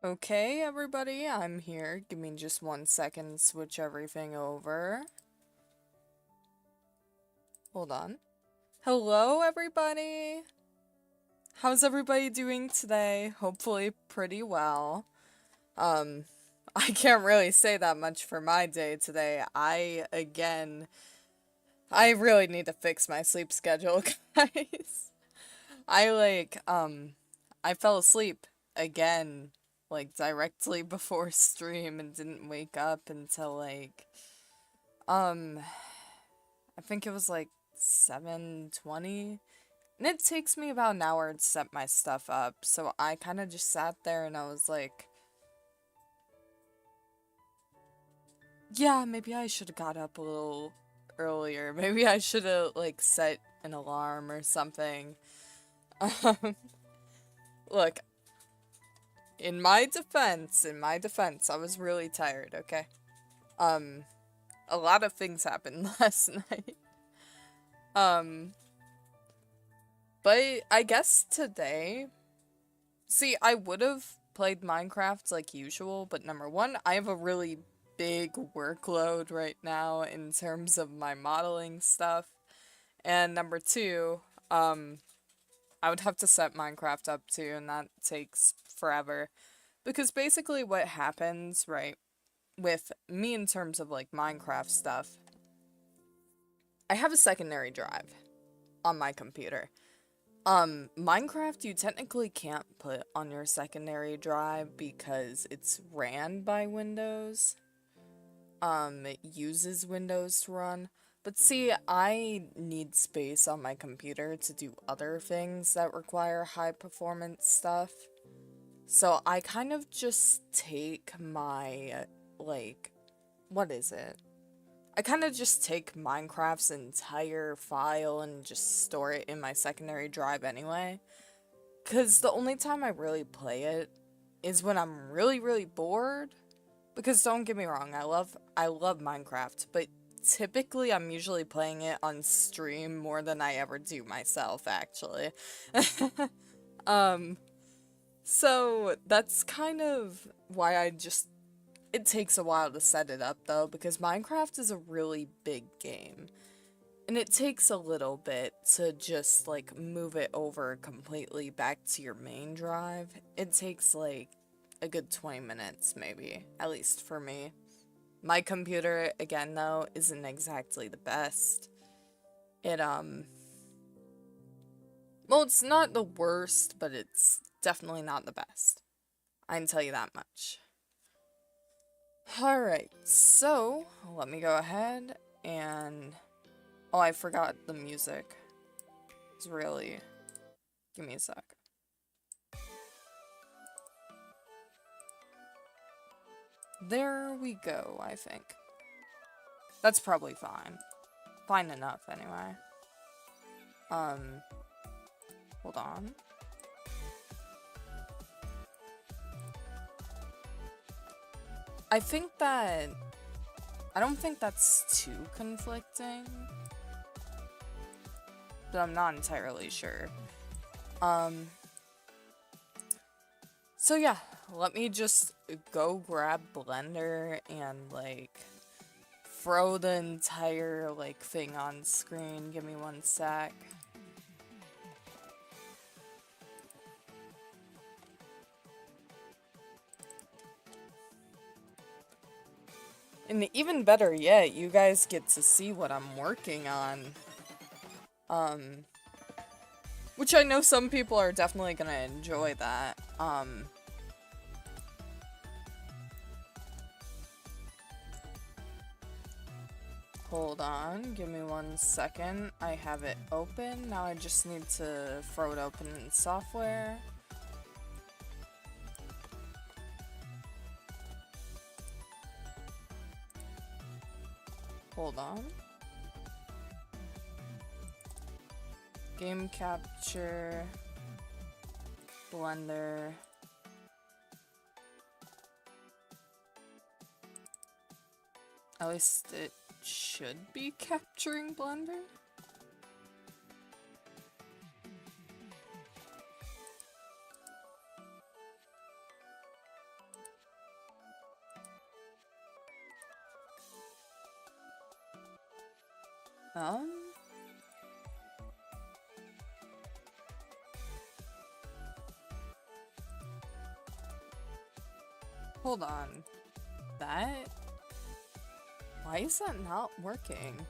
Okay, everybody, I'm here. Give me just 1 second, switch everything over. Hold on. Hello, everybody! How's everybody doing today? Hopefully pretty well. Um, I can't really say that much for my day today. I really need to fix my sleep schedule, guys. I fell asleep again, like, directly before stream and didn't wake up until, um, I think it was, 7:20. And it takes me about an hour to set my stuff up, so I kind of just sat there and I was like, yeah, maybe I should have got up a little earlier. Maybe I should have, set an alarm or something. Um, Look, in my defense, I was really tired, okay? Um, a lot of things happened last night. Um, but I guess today, see, I would have played Minecraft like usual, but number one, I have a really big workload right now in terms of my modeling stuff. And number two, um, I would have to set Minecraft up too, and that takes forever. Because basically what happens, right, with me in terms of like Minecraft stuff, I have a secondary drive on my computer. Minecraft you technically can't put on your secondary drive because it's ran by Windows. It uses Windows to run. But see, I need space on my computer to do other things that require high performance stuff. So I kind of just take my, what is it? I kind of just take Minecraft's entire file and just store it in my secondary drive anyway. Because the only time I really play it is when I'm really, really bored. Because don't get me wrong, I love Minecraft, but typically I'm usually playing it on stream more than I ever do myself, actually. um, so that's kind of why it takes a while to set it up though, because Minecraft is a really big game. And it takes a little bit to just like move it over completely back to your main drive. It takes like a good 20 minutes maybe, at least for me. My computer again though isn't exactly the best. It well, it's not the worst, but it's definitely not the best. I can tell you that much. Alright, so let me go ahead and oh, I forgot the music. It's really give me a sec. There we go, I think. That's probably fine. Fine enough, anyway. Um, hold on. I think that... I don't think that's too conflicting. But I'm not entirely sure. So yeah, let me just go grab Blender and, throw the entire, thing on screen. Give me 1 sec. And even better yet, you guys get to see what I'm working on. Which I know some people are definitely gonna enjoy that. Hold on, give me 1 second. I have it open. Now I just need to throw it open in software. Hold on. Game capture. Blender. At least it should be capturing Blender. Um, hold on. That? Why is that not working?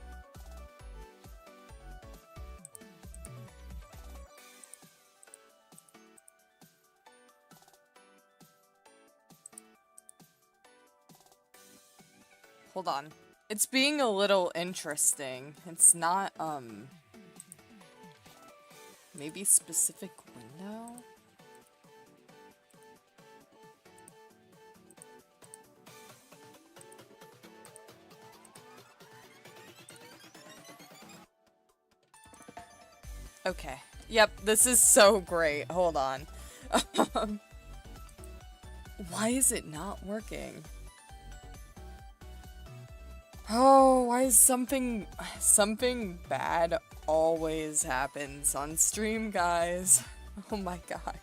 Hold on. It's being a little interesting. It's not, maybe specific window? Okay. Yep, this is so great. Hold on. Why is it not working? Oh, why is something bad always happens on stream, guys? Oh my god.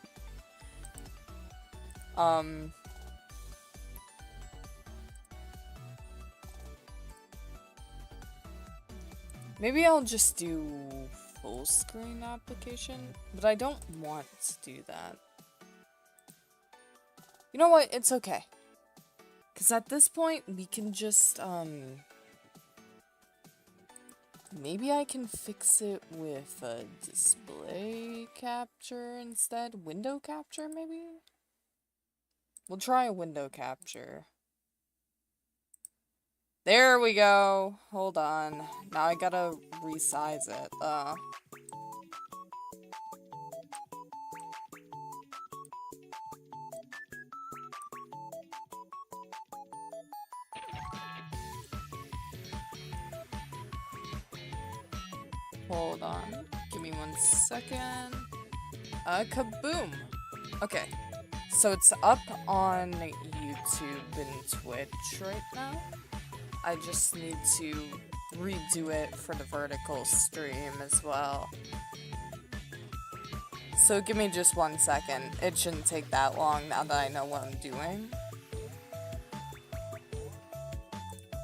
Maybe I'll just do full screen application, but I don't want to do that. You know what? It's okay. Because at this point, we can just, maybe I can fix it with a display capture instead. Window capture, maybe? We'll try a window capture. There we go. Hold on. Now I gotta resize it. Hold on. Give me 1 second. Kaboom! Okay. So it's up on YouTube and Twitch right now. I just need to redo it for the vertical stream as well. So give me just 1 second. It shouldn't take that long now that I know what I'm doing.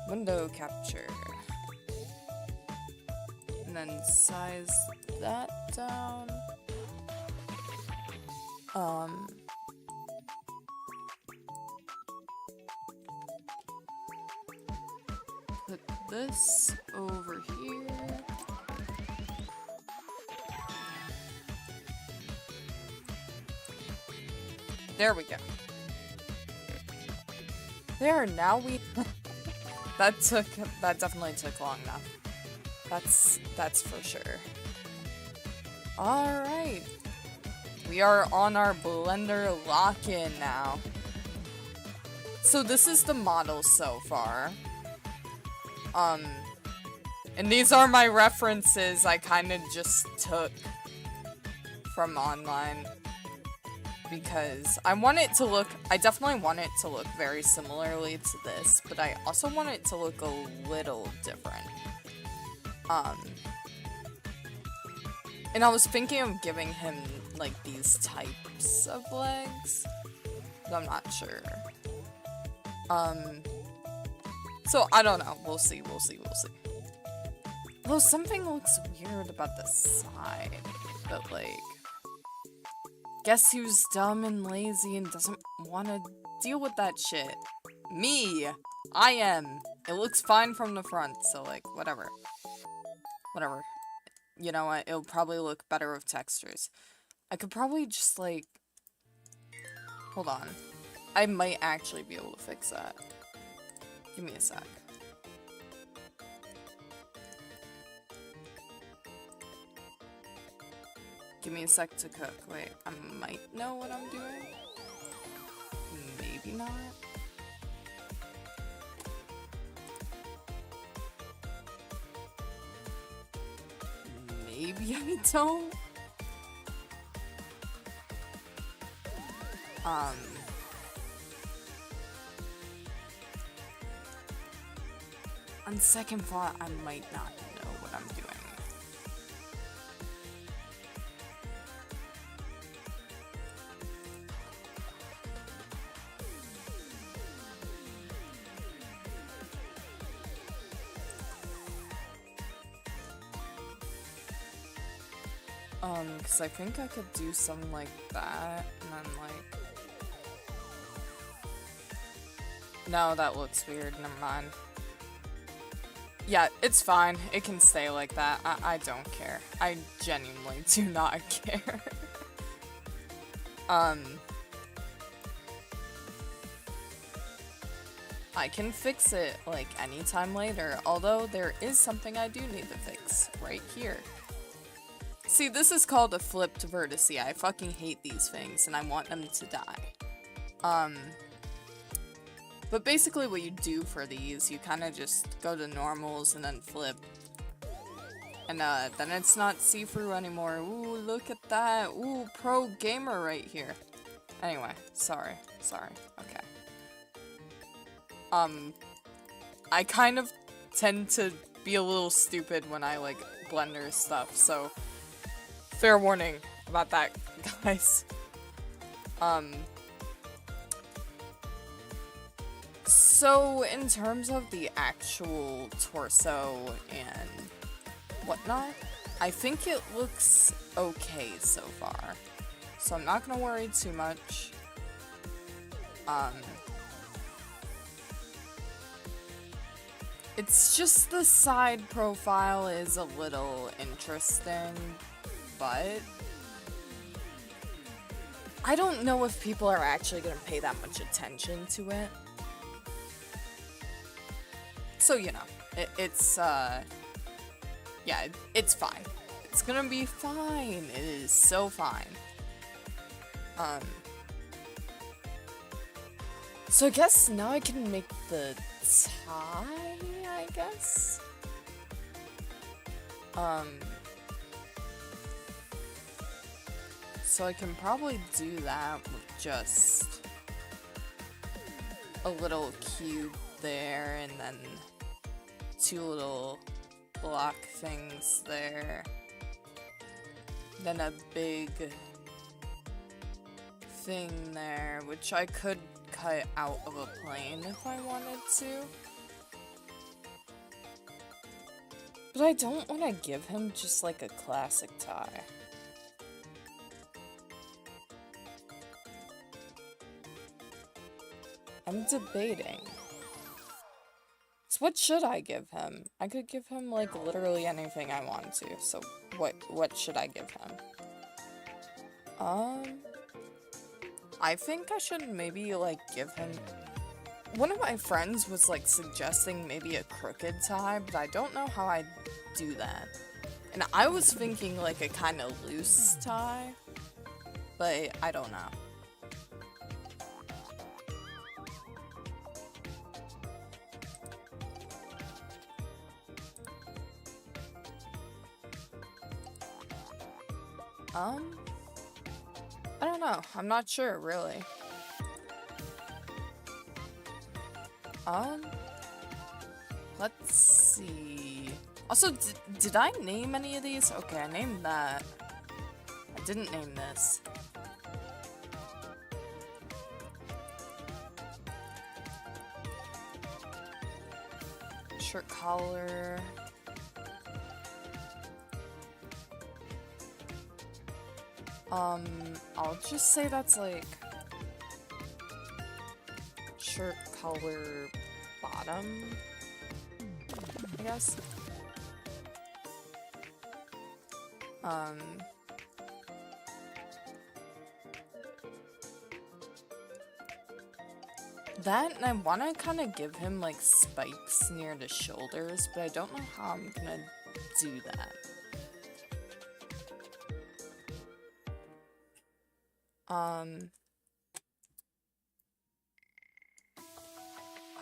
Window capture. And then size that down. Put this over here. There we go. There, now we... that definitely took long enough. That's for sure. Alright. We are on our Blender lock-in now. So this is the model so far. And these are my references I kind of just took from online. Because I want it to look, I definitely want it to look very similarly to this, but I also want it to look a little different. And I was thinking of giving him, like, these types of legs, but I'm not sure. So, I don't know. We'll see. Although something looks weird about the side, but, like, guess who's dumb and lazy and doesn't want to deal with that shit? Me! I am! It looks fine from the front, so, like, whatever. Whatever. You know what? It'll probably look better with textures. I could probably just, like... Hold on. I might actually be able to fix that. Give me a sec. Give me a sec to cook. Wait, I might know what I'm doing. Maybe not. Maybe I don't. On second thought, I might not know what I'm doing. Because I think I could do something like that, and then, like... No, that looks weird, never mind. Yeah, it's fine. It can stay like that. I don't care. I genuinely do not care. I can fix it, like, anytime later, although there is something I do need to fix right here. See, this is called a flipped vertice. I fucking hate these things, and I want them to die. But basically what you do for these, you kind of just go to normals and then flip. And, then it's not see-through anymore. Ooh, look at that. Ooh, pro gamer right here. Anyway, sorry. Okay. I kind of tend to be a little stupid when I, like, Blender stuff, so fair warning about that, guys. So in terms of the actual torso and whatnot, I think it looks okay so far. So I'm not gonna worry too much. It's just the side profile is a little interesting, but I don't know if people are actually gonna pay that much attention to it. So, you know, it's yeah, it's fine. It's gonna be fine. It is so fine. So I guess now I can make the tie, I guess? So I can probably do that with just a little cube there, and then two little block things there. Then a big thing there, which I could cut out of a plane if I wanted to. But I don't want to give him just like a classic tie. I'm debating. So what should I give him? I could give him like literally anything I want to. So what should I give him? I think I should maybe like give him... One of my friends was like suggesting maybe a crooked tie, but I don't know how I'd do that. And I was thinking like a kind of loose tie, but I don't know. I don't know. I'm not sure, really. Let's see. Also, did I name any of these? Okay, I named that. I didn't name this. Shirt collar. I'll just say that's like shirt color bottom, I guess. That, and I want to kind of give him like spikes near the shoulders, but I don't know how I'm gonna do that. I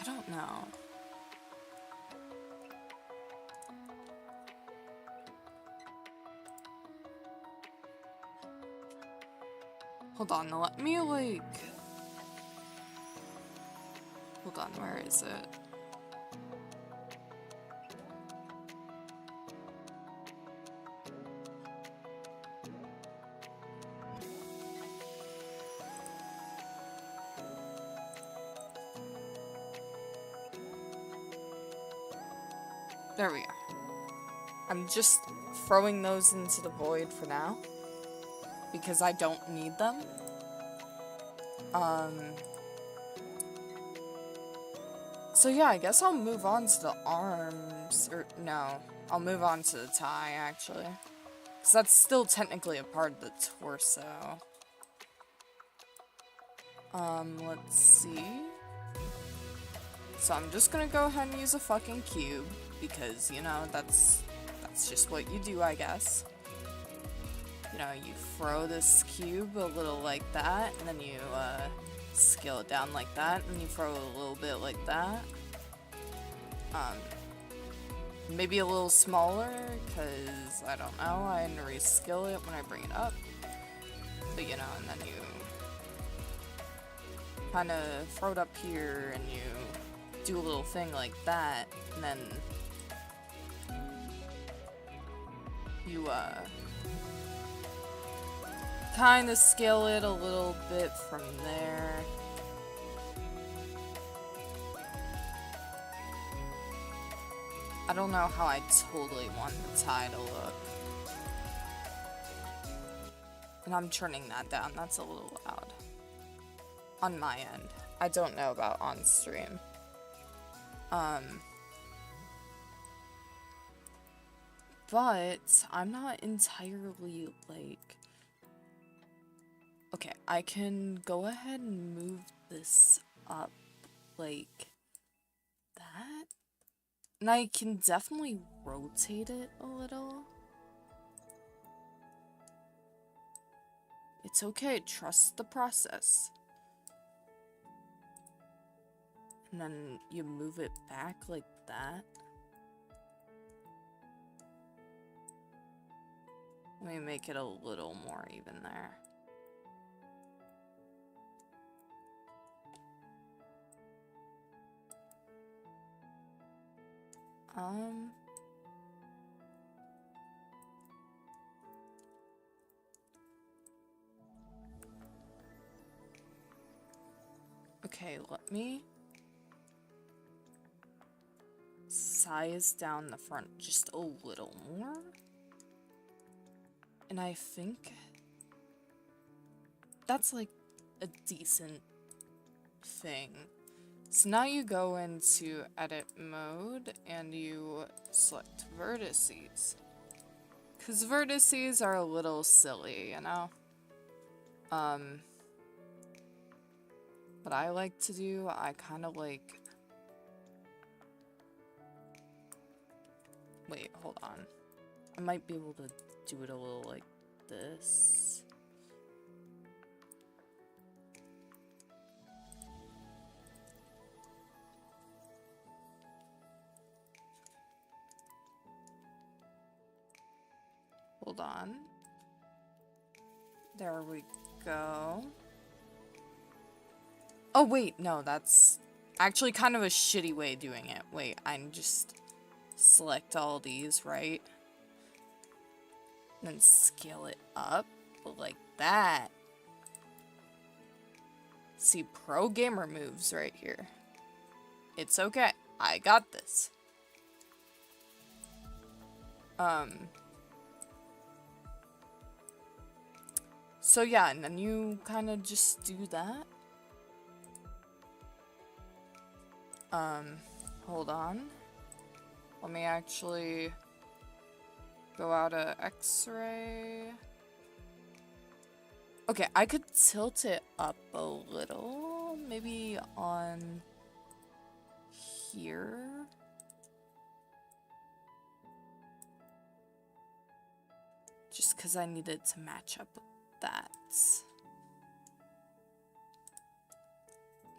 don't know. Hold on, let me like... Hold on, where is it? There we go. I'm just throwing those into the void for now, because I don't need them. So yeah, I guess I'll move on to the arms, or no, I'll move on to the tie, actually. Because that's still technically a part of the torso. Let's see. So I'm just gonna go ahead and use a fucking cube, because, you know, that's just what you do, I guess. You know, you throw this cube a little like that, and then you, scale it down like that, and you throw it a little bit like that. Maybe a little smaller, because, I don't know, I didn't rescale it when I bring it up. But, you know, and then you kind of throw it up here, and you do a little thing like that, and then you, kind of scale it a little bit from there. I don't know how I totally want the tie to look. And I'm turning that down, that's a little loud. On my end. I don't know about on stream. But I'm not entirely like... Okay, I can go ahead and move this up like that. And I can definitely rotate it a little. It's okay, trust the process. And then you move it back like that. Let me make it a little more even there. Okay, let me size down the front just a little more. And I think that's like a decent thing. So now you go into edit mode and you select vertices. Because vertices are a little silly, you know? What I like to do, I kind of like... Wait, hold on. I might be able to do it a little like this. Hold on. There we go. Oh wait, no, that's actually kind of a shitty way of doing it. Wait, I just select all these, right? And then scale it up like that. See, pro gamer moves right here. It's okay. I got this. So yeah, and then you kind of just do that. Hold on. Let me actually go out of X-ray. Okay, I could tilt it up a little, maybe on here. Just because I needed to match up with that.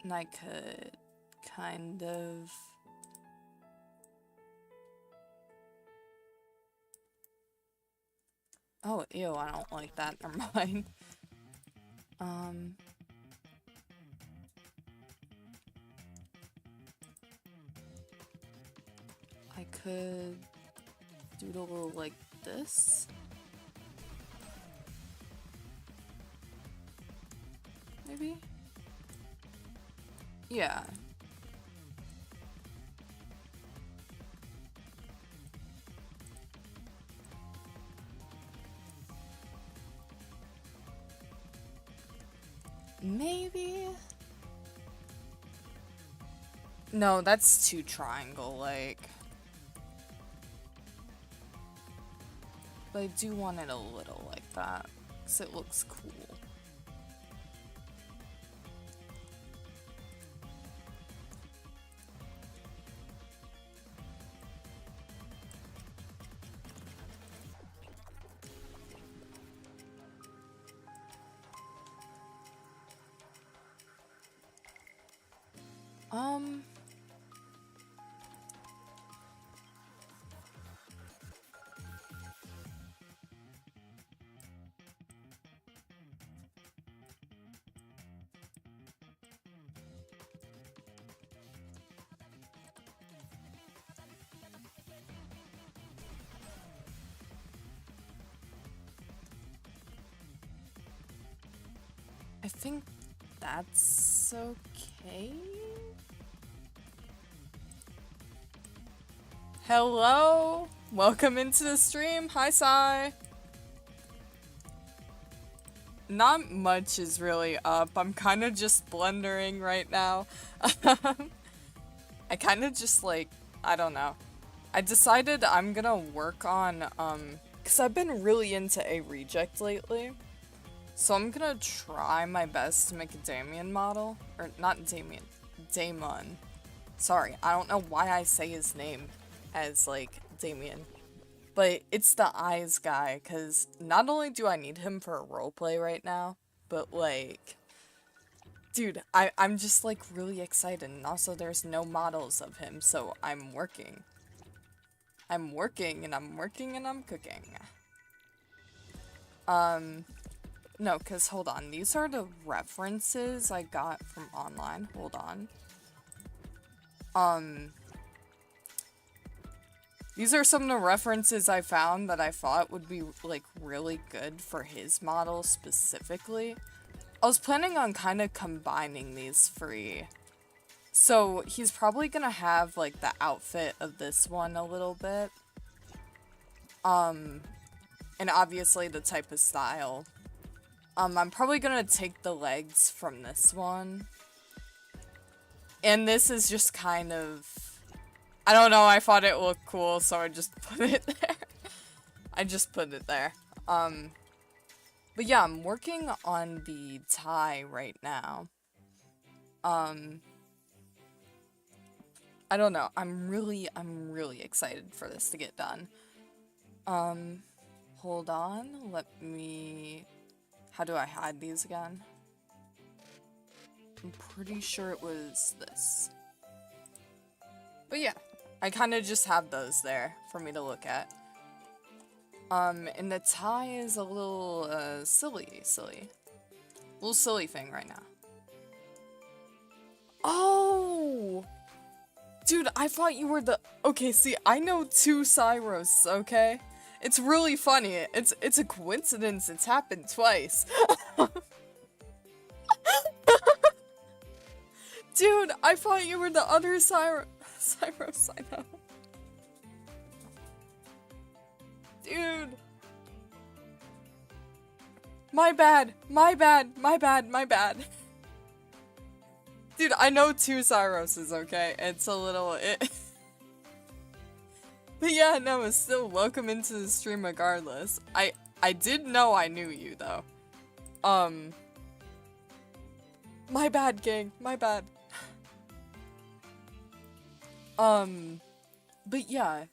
And I could kind of... Oh, ew, I don't like that. Never mind. I could do it a little like this. Maybe? Yeah. Maybe? No, that's too triangle-like. But I do want it a little like that, because it looks cool. I think that's okay. Hello! Welcome into the stream. Hi, Sai. Not much is really up. I'm kind of just blundering right now. I kind of just like, I don't know. I decided I'm gonna work on, because I've been really into a reject lately. So I'm gonna try my best to make a Damien model. Or, not Damien. Damon. Sorry, I don't know why I say his name as, like, Damien. But it's the eyes guy, because not only do I need him for a roleplay right now, but, like... Dude, I'm just, like, really excited. And also, there's no models of him, so I'm working. I'm working, and I'm working, and I'm cooking. No, because hold on. These are the references I got from online. Hold on. These are some of the references I found that I thought would be, like, really good for his model specifically. I was planning on kind of combining these three. So, he's probably gonna have, like, the outfit of this one a little bit. And obviously the type of style. I'm probably gonna take the legs from this one. And this is just kind of... I don't know, I thought it looked cool, so I just put it there. I just put it there. But yeah, I'm working on the tie right now. I don't know, I'm really excited for this to get done. Hold on, let me... How do I hide these again? I'm pretty sure it was this. But yeah, I kind of just have those there for me to look at. And the tie is a little, silly. Little silly thing right now. Oh! Dude, I thought you were the... Okay, see, I know two Cyros, okay? It's really funny. It's a coincidence it's happened twice. Dude, I thought you were the other Cyros, I know. Dude. My bad. Dude, I know two Cyroses, okay? It's a little... But yeah, no, it's still welcome into the stream regardless. I did know I knew you, though. My bad, gang. My bad. But yeah.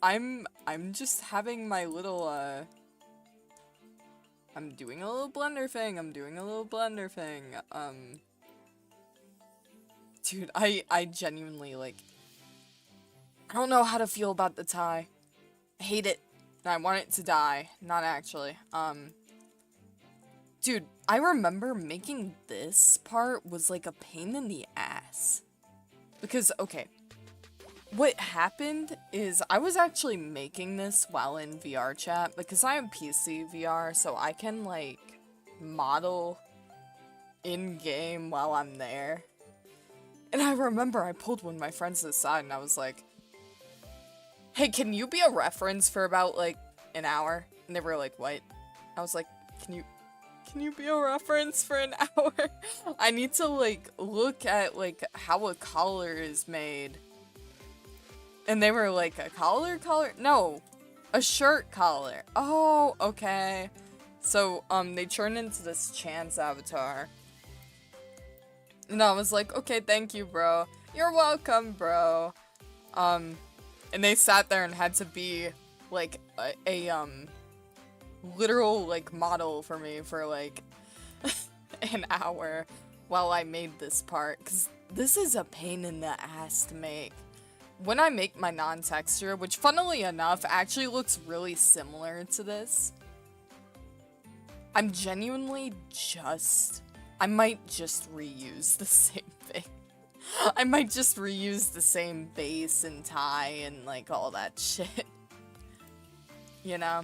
I'm just having my little, I'm doing a little blender thing. Dude, I genuinely, like... I don't know how to feel about the tie. I hate it. And I want it to die. Not actually. Dude, I remember making this part was like a pain in the ass. Because, okay. What happened is I was actually making this while in VR chat. Because I have PC VR, so I can, like, model in-game while I'm there. And I remember I pulled one of my friends aside and I was like, hey, can you be a reference for about, like, an hour? And they were like, what? I was like, can Can you be a reference for an hour? I need to, like, look at, like, how a collar is made. And they were like, a collar? No, a shirt collar. Oh, okay. So, they turned into this Chance avatar. And I was like, okay, thank you, bro. You're welcome, bro. And they sat there and had to be, like, a literal, like, model for me for, like, an hour while I made this part. Because this is a pain in the ass to make. When I make my non-texture, which funnily enough actually looks really similar to this, I'm genuinely I might just reuse the same thing. I might just reuse the same base and tie and like all that shit. You know?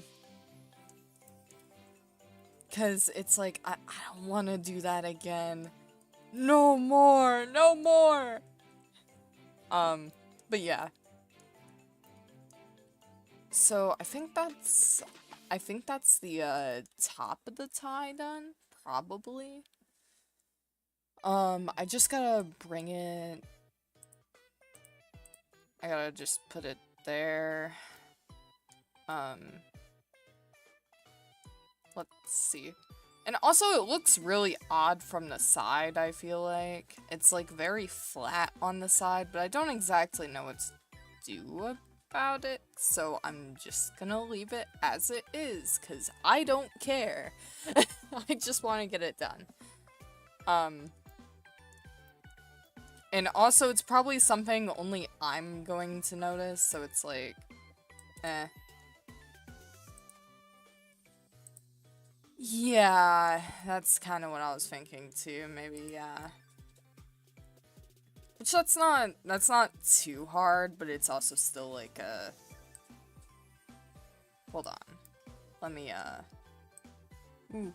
Cause it's like, I don't want to do that again. No more! No more! But yeah. So I think that's the top of the tie done, probably. I just gotta bring it. I gotta just put it there. Let's see. And also it looks really odd from the side, I feel like. It's like very flat on the side, but I don't exactly know what to do about it, so I'm just gonna leave it as it is, cause I don't care. I just want to get it done. And also it's probably something only I'm going to notice, so it's like, eh. Yeah, that's kind of what I was thinking too, maybe, yeah. Which that's not too hard, but it's also still like a... Hold on. Let me, Ooh.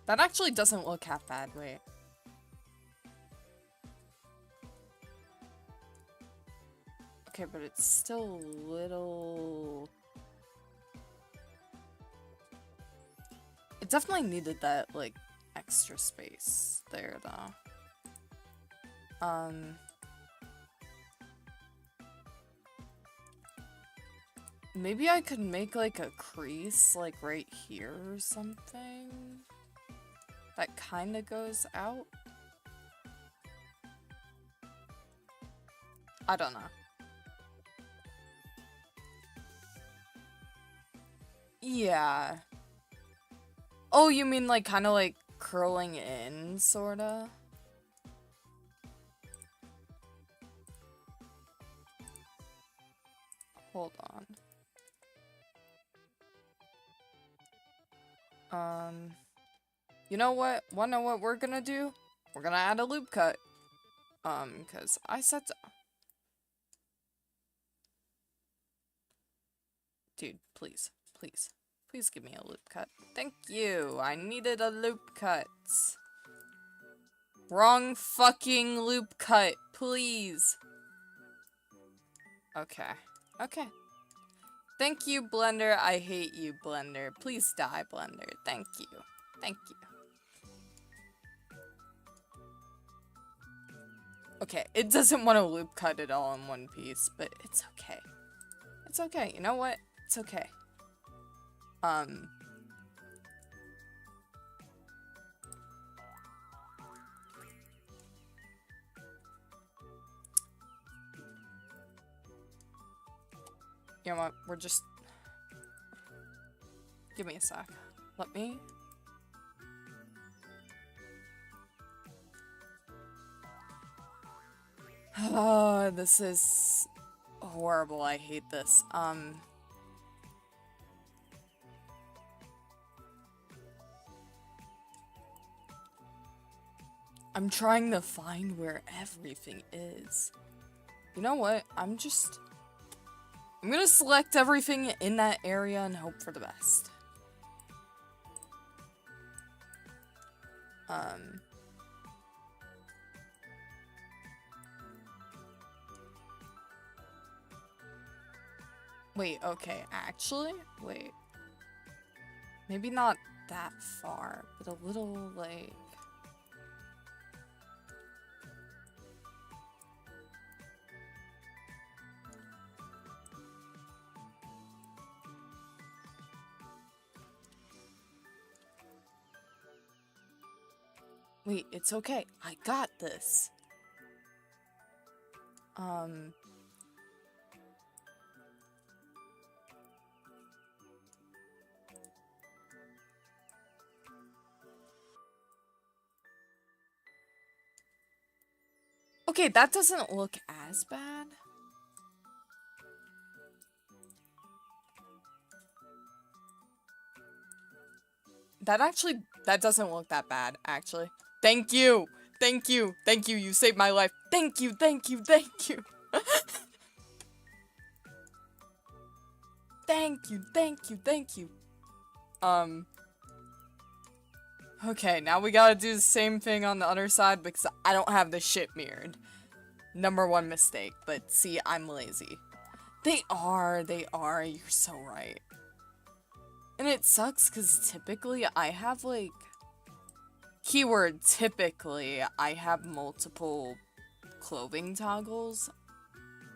That actually doesn't look half bad, wait. Okay, but it's still a little... It definitely needed that, like, extra space there, though. Maybe I could make, like, a crease, like, right here or something? That kinda goes out? I don't know. Yeah. Oh, you mean like kind of like curling in, sorta? Hold on. You know what? Wanna know what we're gonna do? We're gonna add a loop cut. Cause I said so. Dude, please, please. Please give me a loop cut. Thank you. I needed a loop cut. Wrong fucking loop cut, please. Okay. Okay. Thank you, Blender. I hate you, Blender. Please die, Blender. Thank you. Thank you. Okay, it doesn't want to loop cut it all in one piece, but it's okay. It's okay. You know what? It's okay. You know what? We're just... Give me a sec. Let me... Oh, this is horrible. I hate this. I'm trying to find where everything is. You know what? I'm gonna select everything in that area and hope for the best. Wait, okay, actually? Wait. Maybe not that far, but a little, like... Wait, it's okay. I got this. Okay, that doesn't look as bad. That doesn't look that bad, actually. Thank you! Thank you! Thank you, you saved my life. Thank you, thank you, thank you! Thank you, thank you, thank you. Okay, now we gotta do the same thing on the other side because I don't have this shit mirrored. Number one mistake, but see, I'm lazy. They are, you're so right. And it sucks because typically I have like... Keyword typically, I have multiple clothing toggles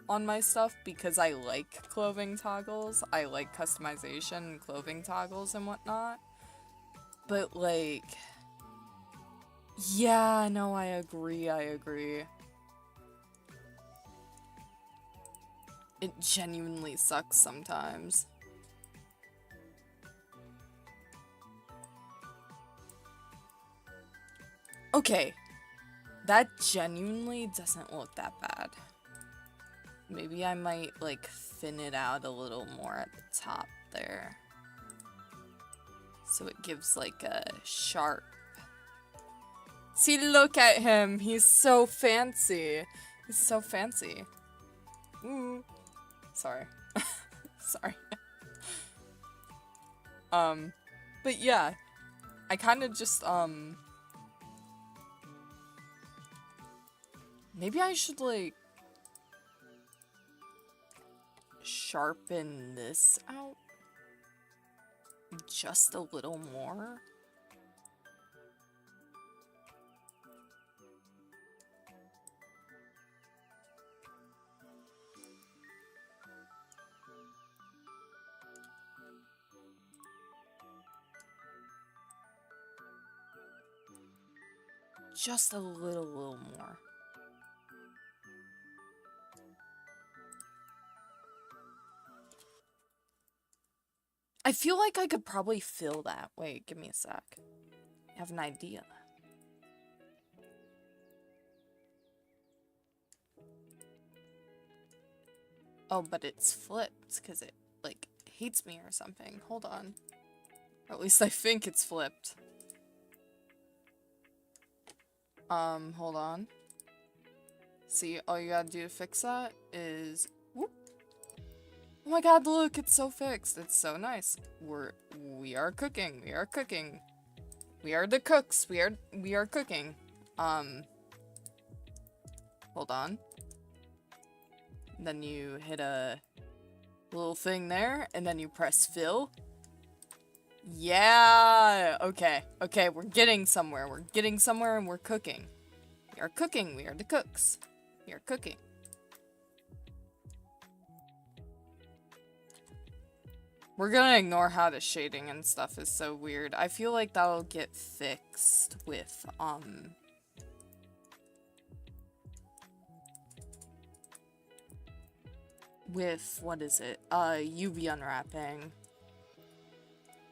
on my stuff because I like clothing toggles. I like customization and clothing toggles and whatnot. But like... Yeah, no, I agree, I agree. It genuinely sucks sometimes. Okay. That genuinely doesn't look that bad. Maybe I might, like, thin it out a little more at the top there. So it gives, like, a sharp... See, look at him! He's so fancy! He's so fancy. Ooh. Sorry. Sorry. But yeah. I kinda just, maybe I should, like... sharpen this out just a little more. Just a little more. I feel like I could probably fill that. Wait, give me a sec. I have an idea. Oh, but it's flipped because it, like, hates me or something. Hold on. Or at least I think it's flipped. Hold on. See, all you gotta do to fix that is... Whoop. Oh my god, look, it's so fixed. It's so nice. We are cooking. We are cooking. We are the cooks. We are cooking. Hold on. Then you hit a little thing there, and then you press fill. Yeah! Okay. Okay, we're getting somewhere. We're getting somewhere and we're cooking. We are cooking. We are the cooks. We are cooking. We're gonna ignore how the shading and stuff is so weird. I feel like that'll get fixed with, what is it? UV unwrapping.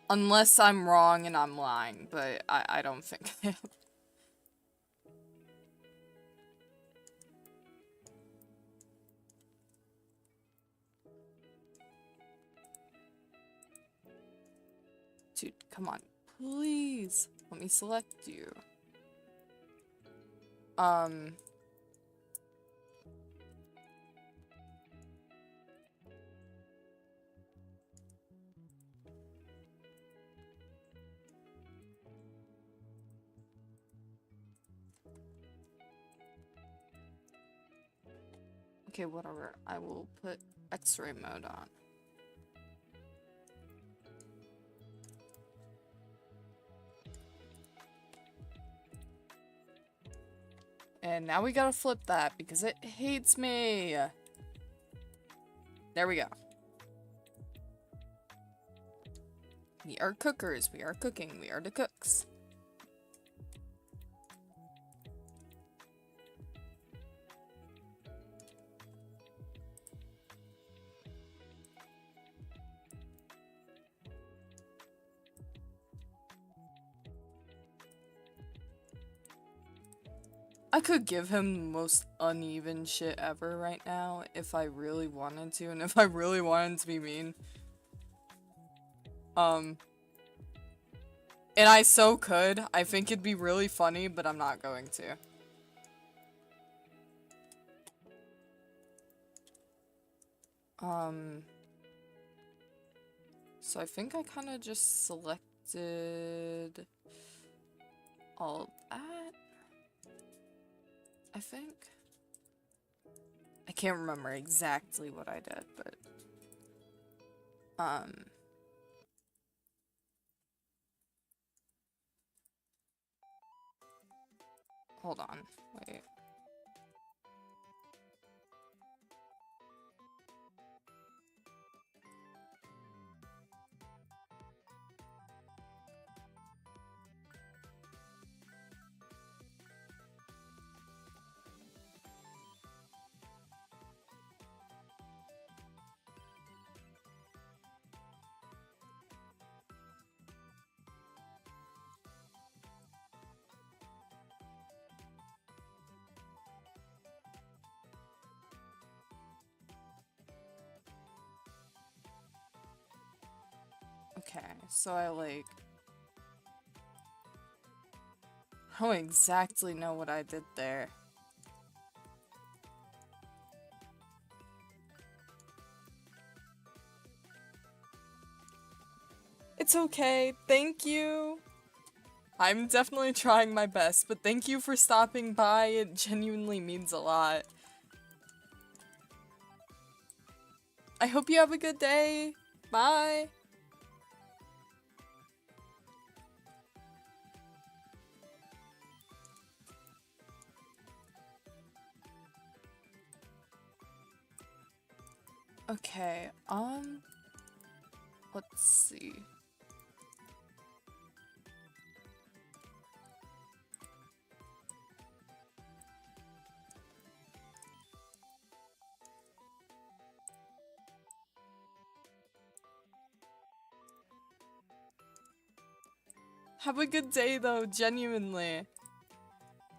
Unless I'm wrong and I'm lying, but I don't think it. Dude, come on. Please. Let me select you. Okay, whatever. I will put X-ray mode on. And now we gotta flip that because it hates me. There we go. We are cookers. We are cooking. We are the cooks. I could give him the most uneven shit ever right now if I really wanted to, and if I really wanted to be mean. And I so could. I think it'd be really funny, but I'm not going to. So I think I kind of just selected all that. I think. I can't remember exactly what I did, but hold on. Wait. Okay, so I don't exactly know what I did there. It's okay, thank you! I'm definitely trying my best, but thank you for stopping by, it genuinely means a lot. I hope you have a good day! Bye! Okay, let's see. Have a good day though, genuinely.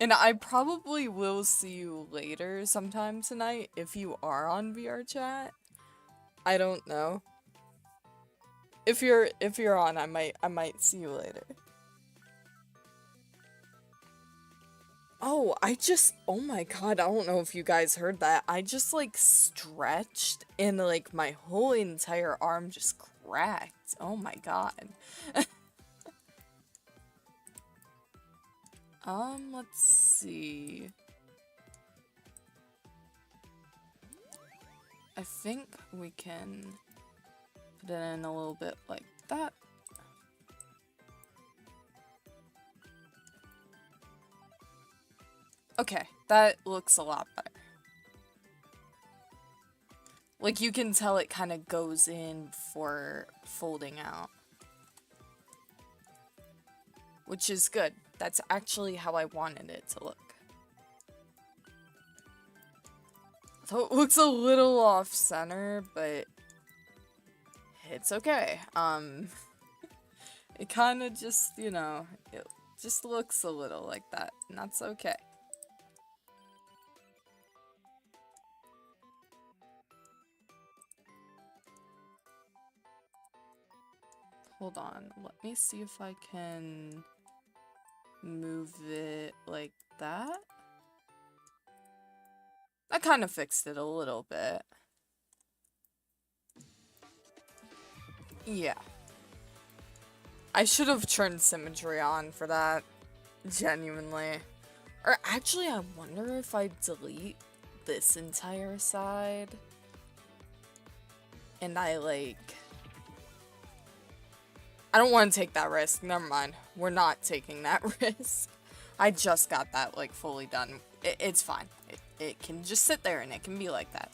And I probably will see you later sometime tonight if you are on VR chat. I don't know. If you're on, I might see you later. Oh, oh my god, I don't know if you guys heard that. I just like stretched and like my whole entire arm just cracked. Oh my god. Let's see. I think we can put it in a little bit like that. Okay, that looks a lot better. Like, you can tell it kind of goes in before folding out. Which is good. That's actually how I wanted it to look. So it looks a little off-center, but it's okay. It kind of just, you know, it just looks a little like that, and that's okay. Hold on, let me see if I can move it like that. I kind of fixed it a little bit. Yeah. I should have turned symmetry on for that, genuinely. Or actually, I wonder if I delete this entire side and I don't want to take that risk. Never mind. We're not taking that risk. I just got that, like, fully done. It's fine. It can just sit there and it can be like that.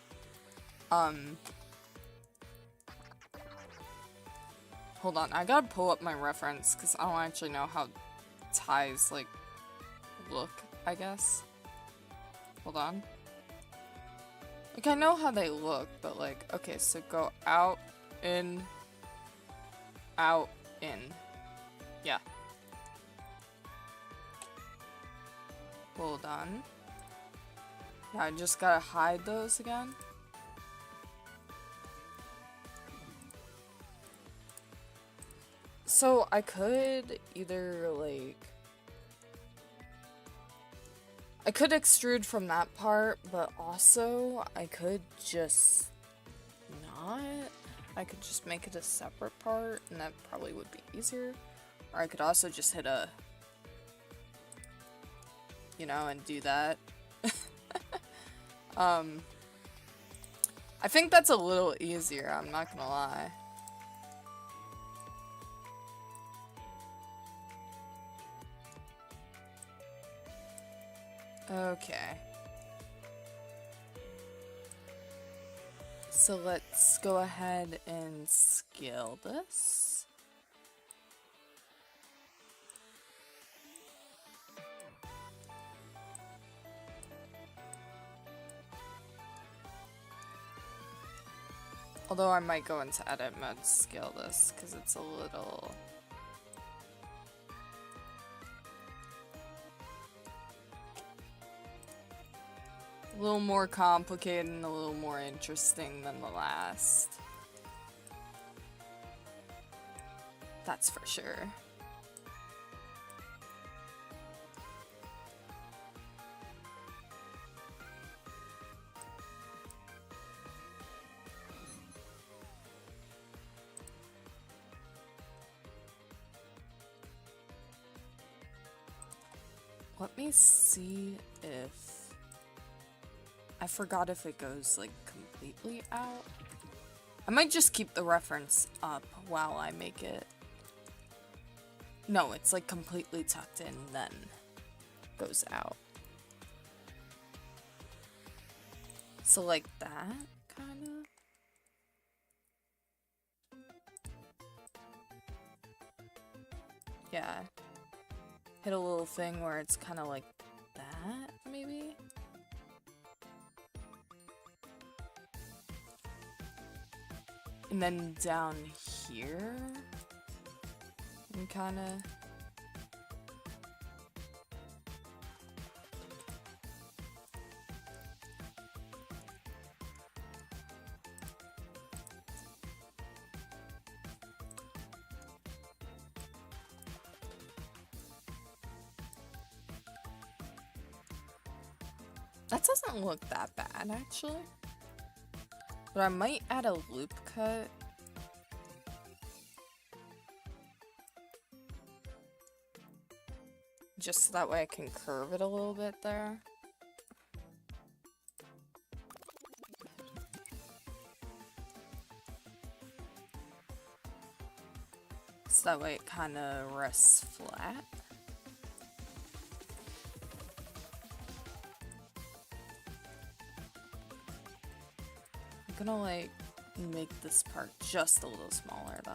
Hold on, I gotta pull up my reference because I don't actually know how ties, like, look, I guess. Hold on. Like, I know how they look, but like, okay, so go out, in, yeah. Hold on. Now I just gotta hide those again. So I could either, like, I could extrude from that part, but also I could just not. I could just make it a separate part, and that probably would be easier. Or I could also just hit a, you know, and do that. I think that's a little easier, I'm not gonna lie. Okay. So let's go ahead and scale this. Although I might go into edit mode to scale this because it's a little... a little more complicated and a little more interesting than the last. That's for sure. Let me see if... I forgot if it goes, like, completely out. I might just keep the reference up while I make it. No, it's, like, completely tucked in, then goes out. So, like that, kinda? Yeah. Hit a little thing where it's kinda like that, maybe? And then down here, and kinda... That doesn't look that bad, actually. But I might add a loop cut. Just so that way I can curve it a little bit there. So that way it kind of rests flat. I'm gonna like make this part just a little smaller though.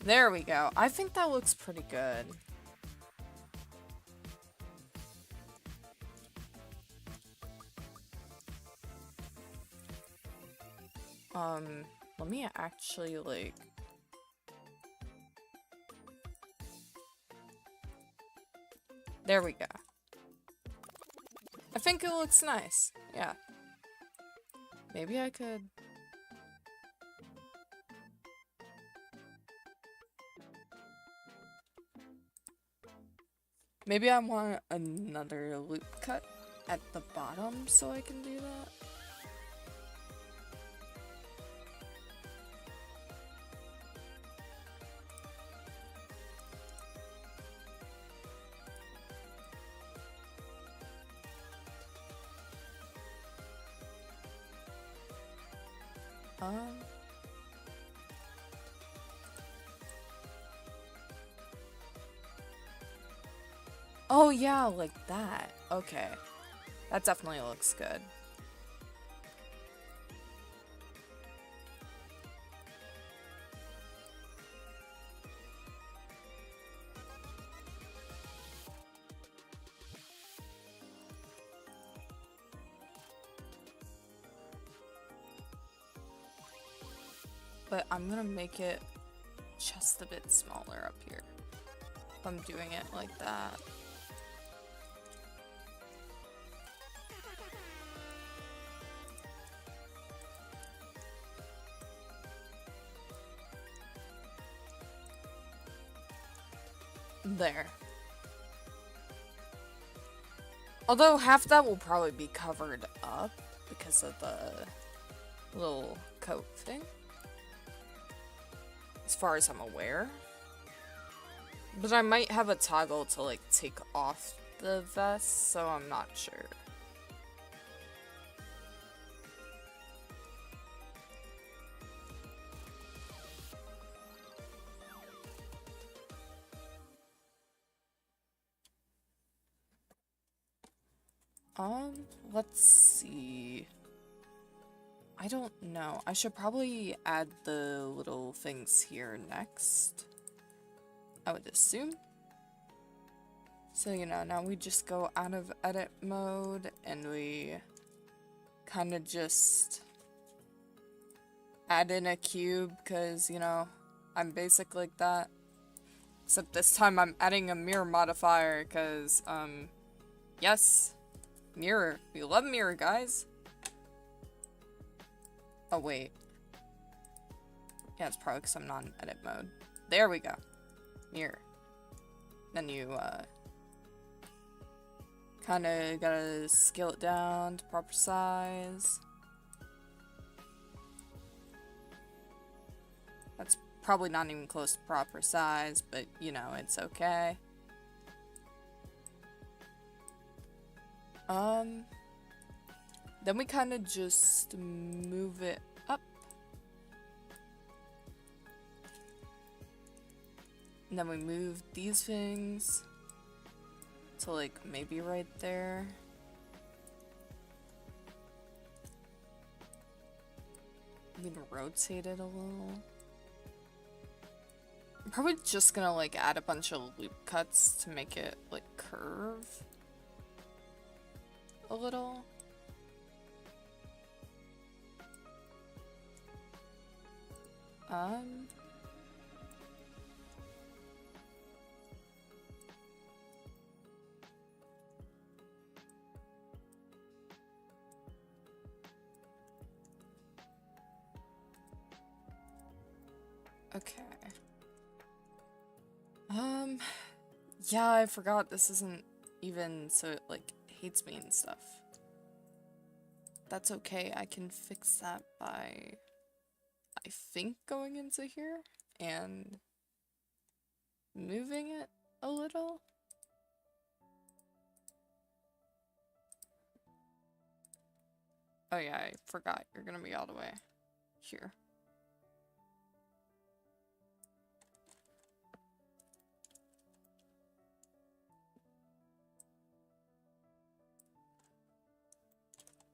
There we go. I think that looks pretty good. Let me actually, like... There we go. I think it looks nice. Yeah. Maybe I could... Maybe I want another loop cut at the bottom so I can do that. Um. Oh yeah, like that. Okay. That definitely looks good. But I'm gonna make it just a bit smaller up here. If I'm doing it like that. There. Although half that will probably be covered up because of the little coat thing. As far as I'm aware. But I might have a toggle to like take off the vest, so I'm not sure. Let's see. I don't know. I should probably add the little things here next. I would assume. So, you know, now we just go out of edit mode and we kind of just add in a cube because, you know, I'm basic like that. Except this time I'm adding a mirror modifier because, yes, mirror. We love mirror, guys. Oh, wait. Yeah, it's probably because I'm not in edit mode. There we go. Mirror. Then you, kind of gotta scale it down to proper size. That's probably not even close to proper size, but, you know, it's okay. Then we kind of just move it up. And then we move these things to like maybe right there. We can rotate it a little. I'm probably just gonna like add a bunch of loop cuts to make it like curve a little. Okay. Yeah, I forgot this isn't even so it like hates me and stuff. That's okay, I can fix that by, I think, going into here and moving it a little. Oh yeah, I forgot, you're gonna be all the way here.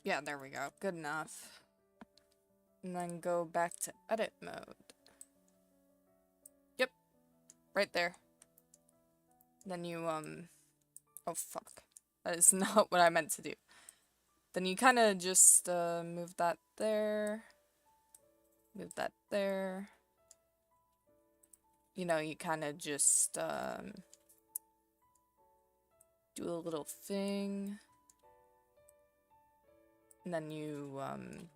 Yeah, there we go. Good enough. And then go back to edit mode. Yep. Right there. Then you, oh fuck. That is not what I meant to do. Then you kind of just, move that there. Move that there. You know, you kind of just, do a little thing. And then you, I'm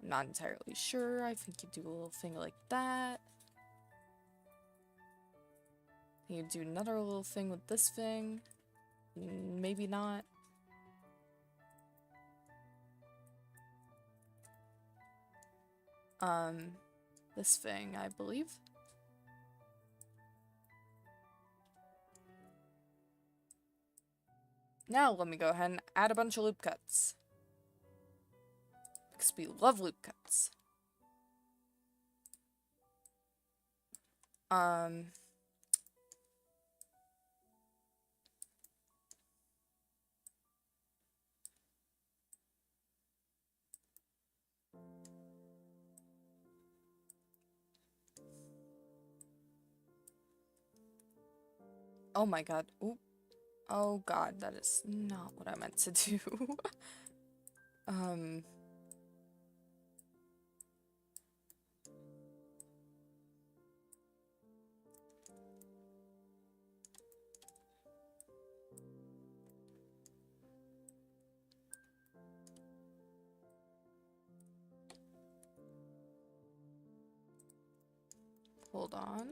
not entirely sure. I think you do a little thing like that. You do another little thing with this thing. Maybe not. This thing, I believe. Now let me go ahead and add a bunch of loop cuts. because we love loop cuts. Oh my god. Oop. Oh god, that is not what I meant to do. Hold on.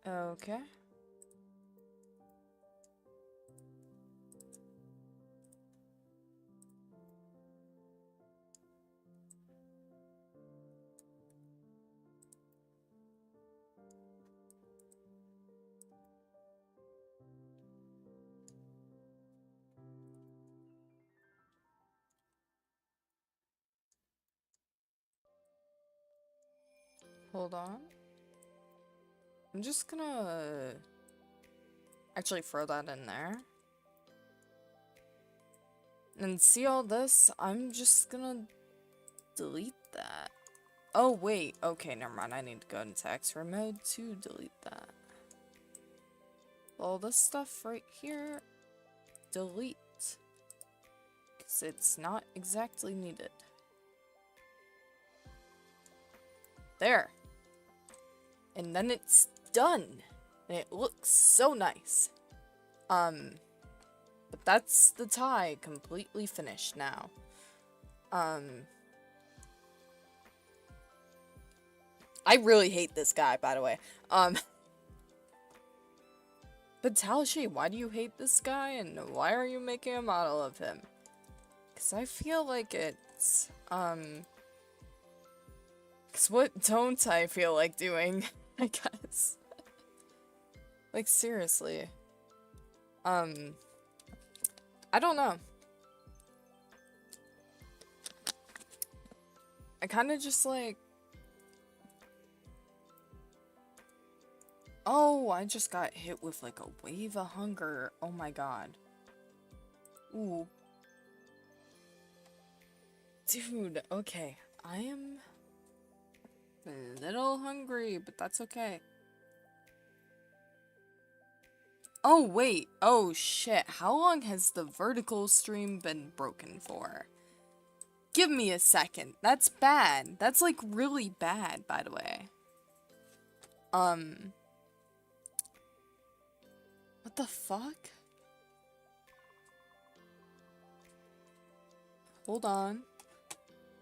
Okay. Hold on. I'm just gonna actually throw that in there. And see all this? I'm just gonna delete that. Oh, wait. Okay, never mind. I need to go into X-ray mode to delete that. All this stuff right here, delete. Because it's not exactly needed. There. And then it's done. And it looks so nice. But that's the tie completely finished now. I really hate this guy, by the way. But Talashi, why do you hate this guy, and why are you making a model of him? Because I feel like it's, because what don't I feel like doing, I guess. Like, seriously. I don't know. I kind of just like... Oh, I just got hit with like a wave of hunger. Oh my god. Ooh. Dude, okay. I am a little hungry, but that's okay. Oh, wait. Oh, shit. How long has the vertical stream been broken for? Give me a second. That's bad. That's, like, really bad, by the way. What the fuck? Hold on.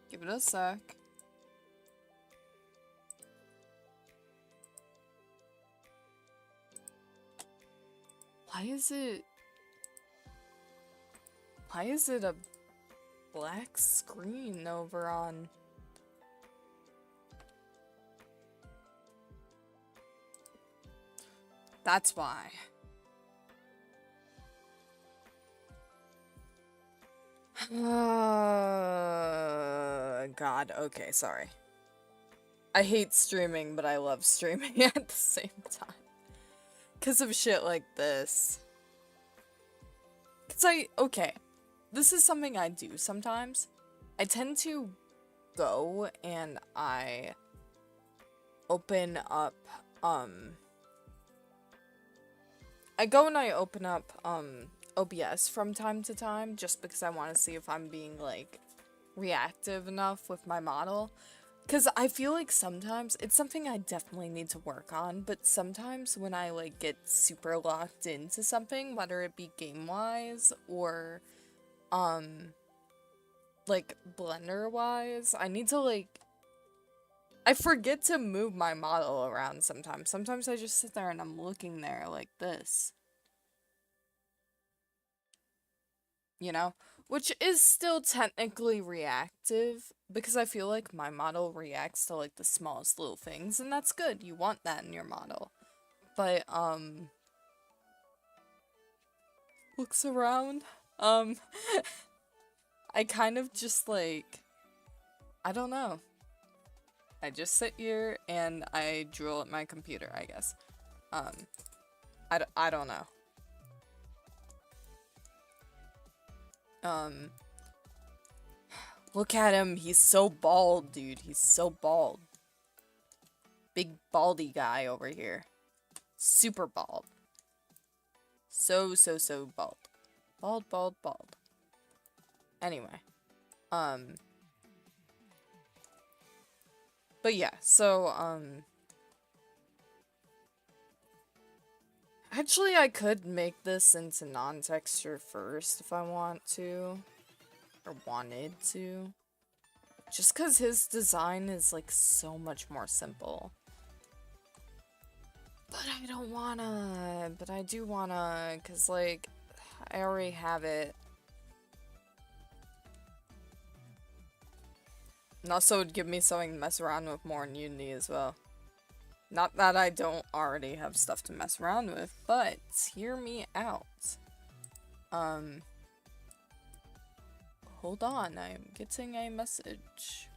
Give it a sec. Why is it a black screen over on... That's why. God, okay, sorry. I hate streaming, but I love streaming at the same time. Because of shit like this. Okay, this is something I do sometimes. I tend to go and I open up, OBS from time to time, just because I want to see if I'm being, like, reactive enough with my model. Because I feel like sometimes, it's something I definitely need to work on, but sometimes when I, like, get super locked into something, whether it be game-wise or, like, Blender-wise, I need to, like, I forget to move my model around sometimes. Sometimes I just sit there and I'm looking there like this. You know? Which is still technically reactive, because I feel like my model reacts to like the smallest little things, and that's good. You want that in your model. But, looks around. I kind of just like, I don't know. I just sit here and I drool at my computer, I guess. I don't know. Look at him. He's so bald, dude. He's so bald. Big baldy guy over here. Super bald. So bald. Bald. Anyway. But yeah, so, actually, I could make this into non-texture first if I want to. Or wanted to. Just because his design is, like, so much more simple. But I don't wanna. But I do wanna, because, like, I already have it. And also, it would give me something to mess around with more in Unity as well. Not that I don't already have stuff to mess around with, but hear me out. Hold on, I'm getting a message.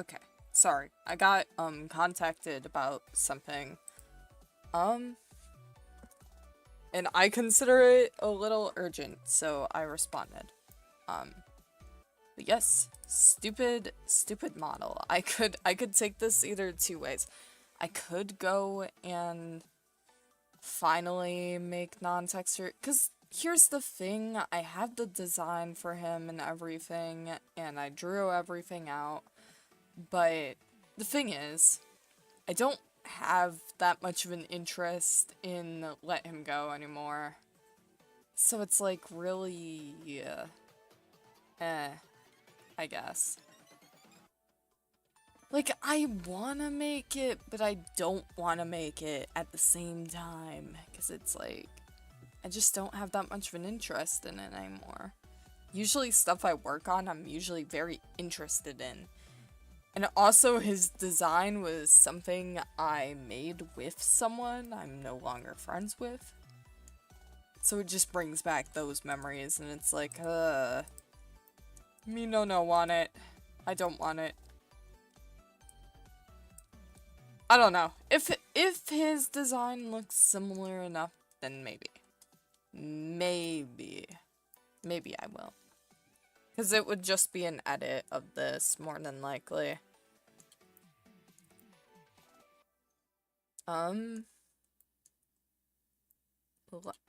Okay, sorry. I got, contacted about something. And I consider it a little urgent, so I responded. But yes, stupid model. I could take this either two ways. I could go and finally make non-texture, because here's the thing, I have the design for him and everything, and I drew everything out, but the thing is, I don't have that much of an interest in Let Him Go anymore. So it's like really, I guess. Like, I wanna make it, but I don't wanna make it at the same time. Because it's like, I just don't have that much of an interest in it anymore. Usually stuff I work on, I'm usually very interested in. And also, his design was something I made with someone I'm no longer friends with. So it just brings back those memories, and it's like, me no want it. I don't want it. I don't know. If his design looks similar enough, then maybe. Maybe I will. Because it would just be an edit of this, more than likely. Let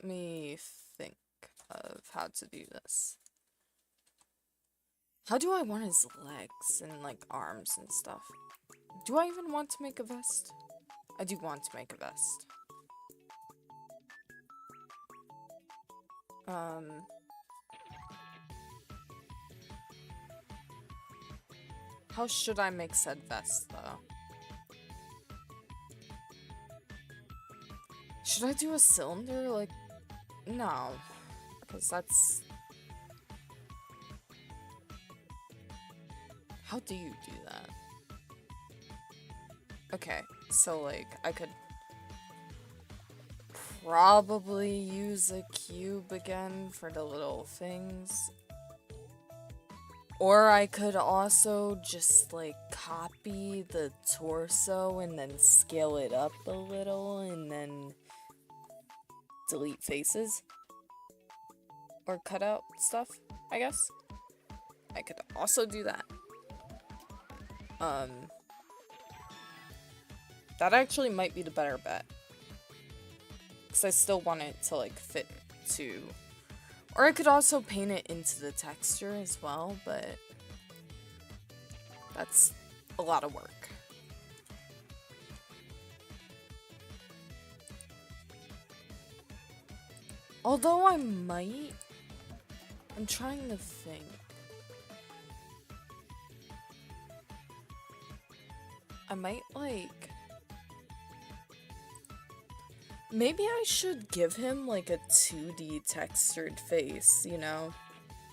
me think of how to do this. How do I want his legs and, like, arms and stuff? Do I even want to make a vest? I do want to make a vest. How should I make said vest, though? Should I do a cylinder? Like, no. Because that's... How do you do that? Okay, so, like, I could probably use a cube again for the little things. Or I could also just, like, copy the torso and then scale it up a little and then delete faces. Or cut out stuff, I guess. I could also do that. That actually might be the better bet. Because I still want it to, like, fit to... Or I could also paint it into the texture as well, but... That's a lot of work. Although I might... I'm trying to think. I might, like... Maybe I should give him, like, a 2D textured face, you know?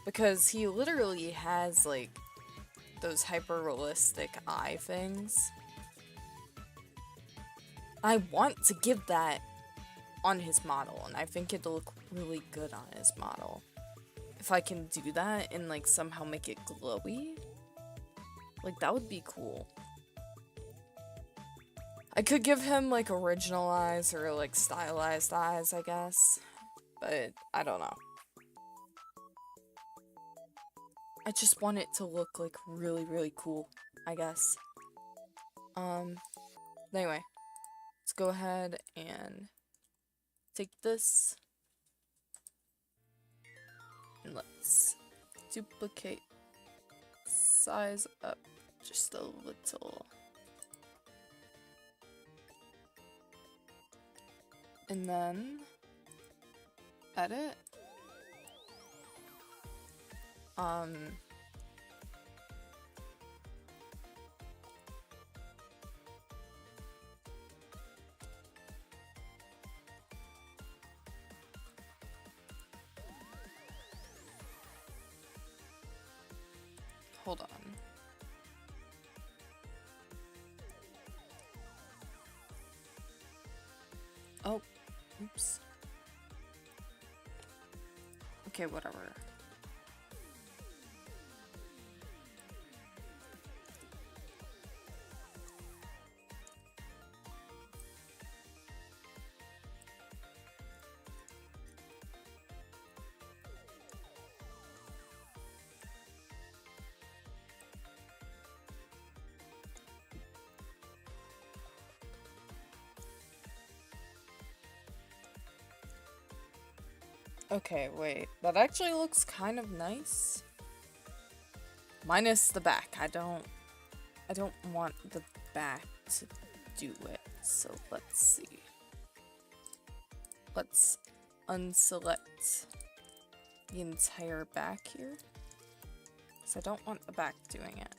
Because he literally has, like, those hyper-realistic eye things. I want to give that on his model, and I think it'll look really good on his model. If I can do that and, like, somehow make it glowy, like, that would be cool. I could give him, like, original eyes or, like, stylized eyes, I guess. But, I don't know. I just want it to look, like, really, really cool, I guess. Anyway. Let's go ahead and take this. And let's duplicate size up just a little. And then edit. Hold on. Oh, oops. Okay, whatever. Okay, wait. That actually looks kind of nice. Minus the back. I don't want the back to do it. So let's see. Let's unselect the entire back here. So I don't want the back doing it.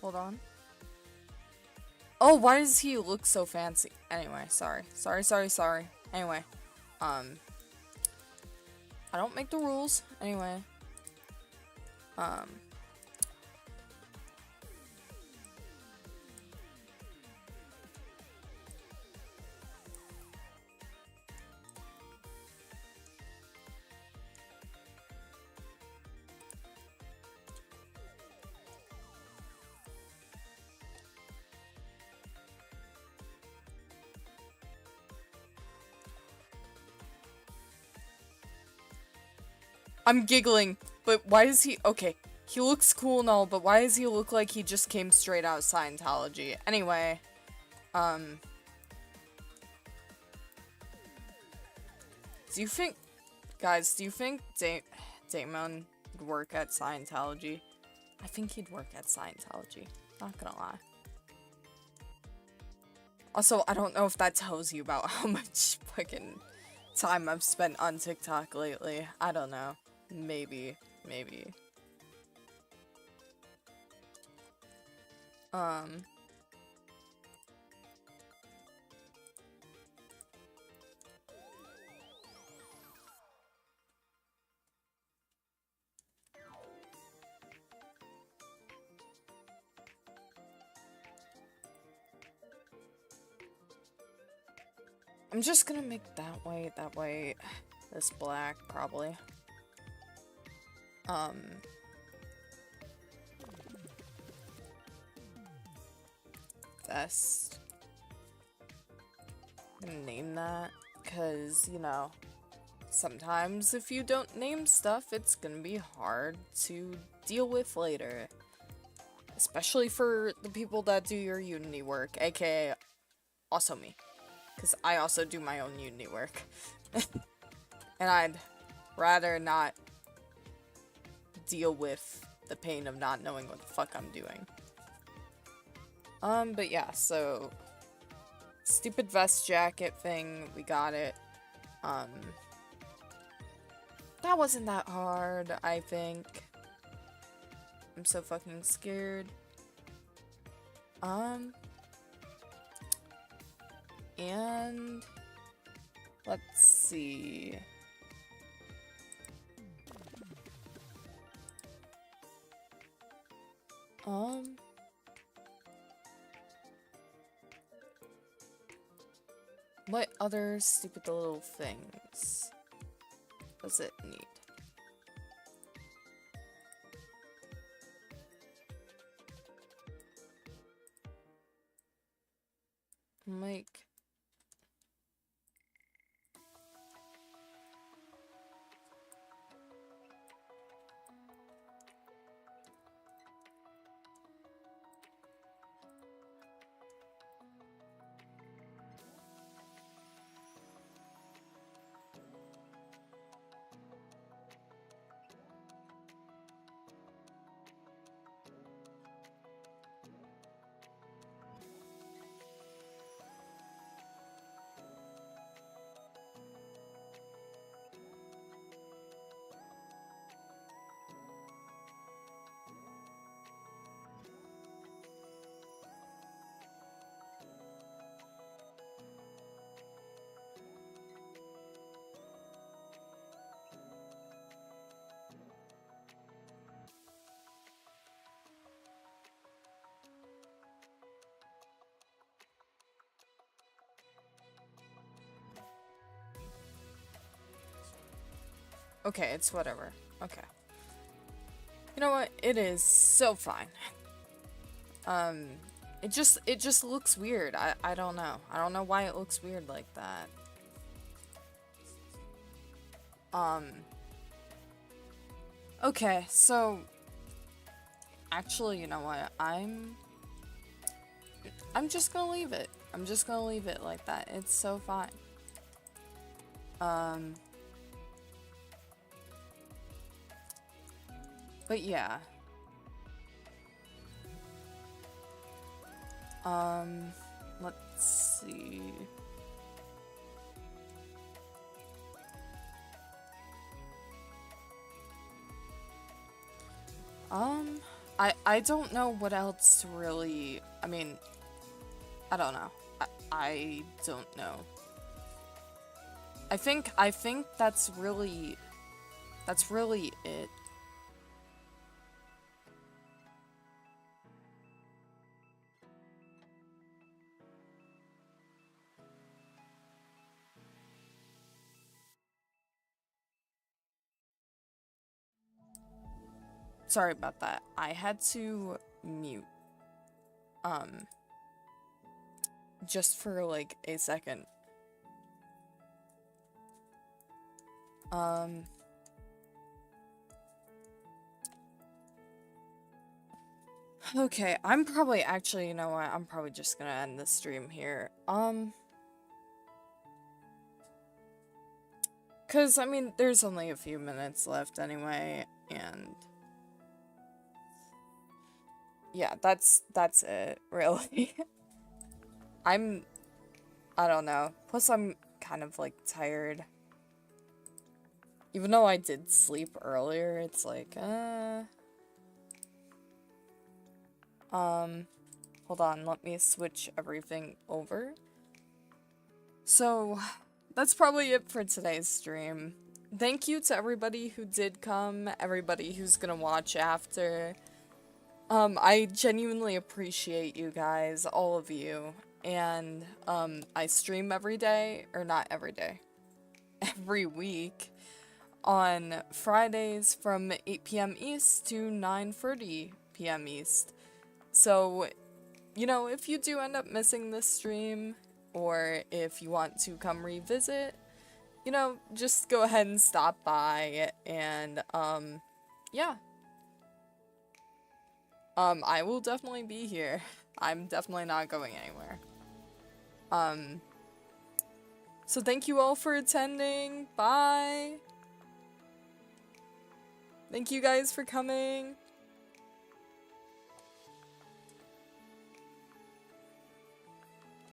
Hold on. Oh, why does he look so fancy? Anyway, sorry. Anyway, I don't make the rules. Anyway, I'm giggling, but why does he- okay, he looks cool and all, but why does he look like he just came straight out of Scientology? Anyway, do you think, guys, do you think Damon would work at Scientology? I think he'd work at Scientology, not gonna lie. Also, I don't know if that tells you about how much fucking time I've spent on TikTok lately. I don't know. Maybe. I'm just gonna make that way, this black, probably. Vest. I'm gonna name that, because, you know, sometimes if you don't name stuff, it's gonna be hard to deal with later. Especially for the people that do your Unity work, aka also me. Because I also do my own Unity work. And I'd rather not deal with the pain of not knowing what the fuck I'm doing. But yeah, so stupid vest jacket thing, we got it. That wasn't that hard, I think. I'm so fucking scared. And let's see. What other stupid little things does it need? Like, okay, it's whatever. Okay. You know what? It is so fine. It just looks weird. I don't know. I don't know why it looks weird like that. Okay, so actually, you know what? I'm just gonna leave it. I'm just gonna leave it like that. It's so fine. But yeah. Let's see. I don't know what else to really, I mean, I don't know. I don't know. I think that's really it. Sorry about that. I had to mute. Just for like a second. Okay, I'm probably actually, you know what? I'm probably just gonna end the stream here. Cause I mean, there's only a few minutes left anyway, and yeah, that's it, really. I don't know. Plus, I'm kind of like tired. Even though I did sleep earlier, it's like, hold on, let me switch everything over. So, that's probably it for today's stream. Thank you to everybody who did come, everybody who's gonna watch after. I genuinely appreciate you guys, all of you. And, I stream every day, or not every day, every week on Fridays from 8 p.m. East to 9:30 p.m. East. So, you know, if you do end up missing this stream, or if you want to come revisit, you know, just go ahead and stop by, and, yeah. I will definitely be here. I'm definitely not going anywhere. So thank you all for attending. Bye! Thank you guys for coming.